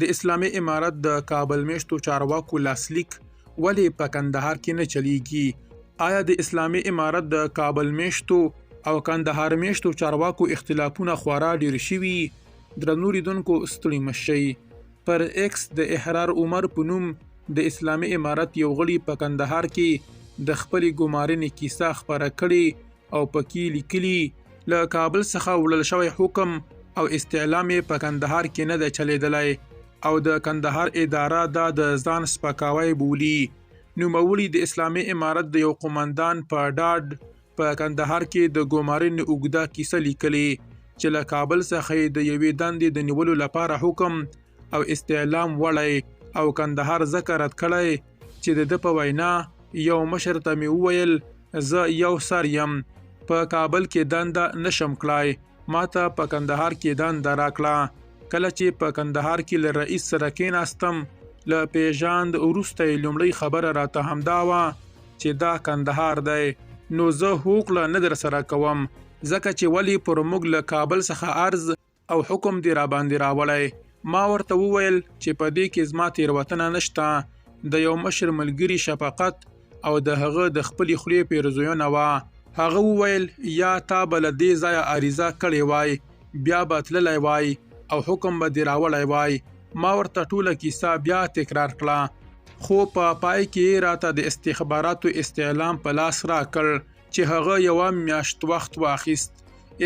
د اسلامي امارت د کابل میشتو چارواکو لاسلیک ولې په کندهار کې نه چلیږي؟ آیا د اسلامي امارت د کابل میشتو او کندهار میشتو چارواکو اختلافونه خورا ډیر شوي؟ درنو لیدونکو ستړي مشئ. پر ایکس د احرار عمر په نوم د اسلامي امارت یو غړي په کندهار کې د خپلې ګمارنې کیسه خپره کړې او پکې لیکلي له کابل څخه وړل شوی حکم او استعلام په کندهار کې نه دی چلیدلی او د کندهار اداره دا د ځان سپکاوی بولي. نوموړي د اسلامي امارت د یو قومندان په ډاډ په کندهار کې د ګمارنې اوږده کیسه لیکلې چې له کابل څخه د یوې دندې د نیولو لپاره حکم او استعلام وړی او کندهار ځکه رد کړی چې د ده په وینا یو مشر ته مې وویل زه یو سر یم، په کابل کې دنده نشم کړای، ماته په کندهار کې دنده راکړه. کله چې په کندهار کې له رئیس سره کېناستم له پیژاند وروسته یې لومړۍ خبره راته همدا وه چې دا کندهار دی، نو زه هوکړه نه در سره کوم ځکه چې ولې پر موږ له کابل څخه عرض او حکم دی را باندې راوړی. ما ورته وویل چې په دې کې زما تېروتنه نشته، د یو مشر ملګري شفقت او د هغه د خپلې خولې پیرزویونه وه. هغه وویل یا تا به له دې ځایه عریضه کړې وای، بیا به تللی وای او حکم به دې راوړی وای. ما ورته ټوله کیسه بیا تکرار کړه، خو په پای کې راته د استخباراتو استعلام په لاس راکړ چې هغه یوه میاشت وخت واخیست.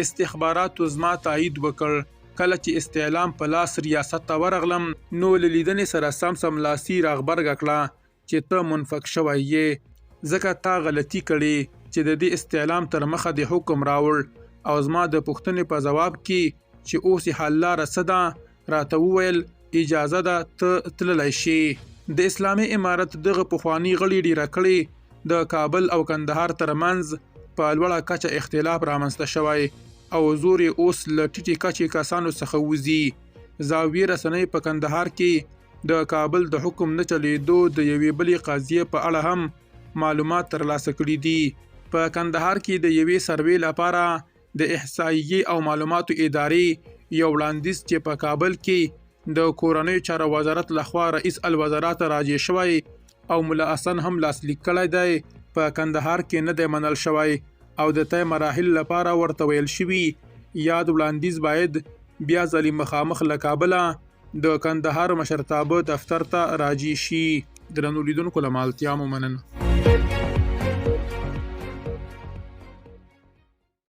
استخباراتو زما تایید وکړ. کله چې استعلام په لاس ریاست ته ورغلم نو له لیدنې سره سملاسي راغبرګه کړه چې ته منفق شوی یې ځکه تا غلطي کړې چې د دې استعلام تر مخه د حکم راوړ او زما د پوښتنې په ځواب کې چې اوس یې حل لاره څه ده راته وویل اجازه ده ته تللی شي. د اسلامي امارت دغه پخواني غړي ډیره کړې د کابل او کندهار ترمنځ په لوړه کچه اختلاف رامنځته شوی او زور یې اوس له ټیټې کچې کسانو څخه وځي. زاویې رسنۍ په کندهار کې د کابل د حکم نه چلیدو د یوې بلې قضیې په اړه هم معلومات ترلاسه کړي دي. په کندهار کې د یوې سروې لپاره د احصایې او معلوماتو ادارې یو وړاندیز چې په کابل کې د کورنیو چارو وزارت لخوا رئیس الوزرا ته راجع شوی او ملا حسن هم لاسلیک کړی دی، په کندهار کې نه دی منل شوی او د طی مراحل لپاره ورته ویل شوي یاد وړاندیز باید بیا ځلې مخامخ له کابله د کندهار مشرتابه دفتر ته راجع شي. درنو لیدونکو له مالتیا مو مننه.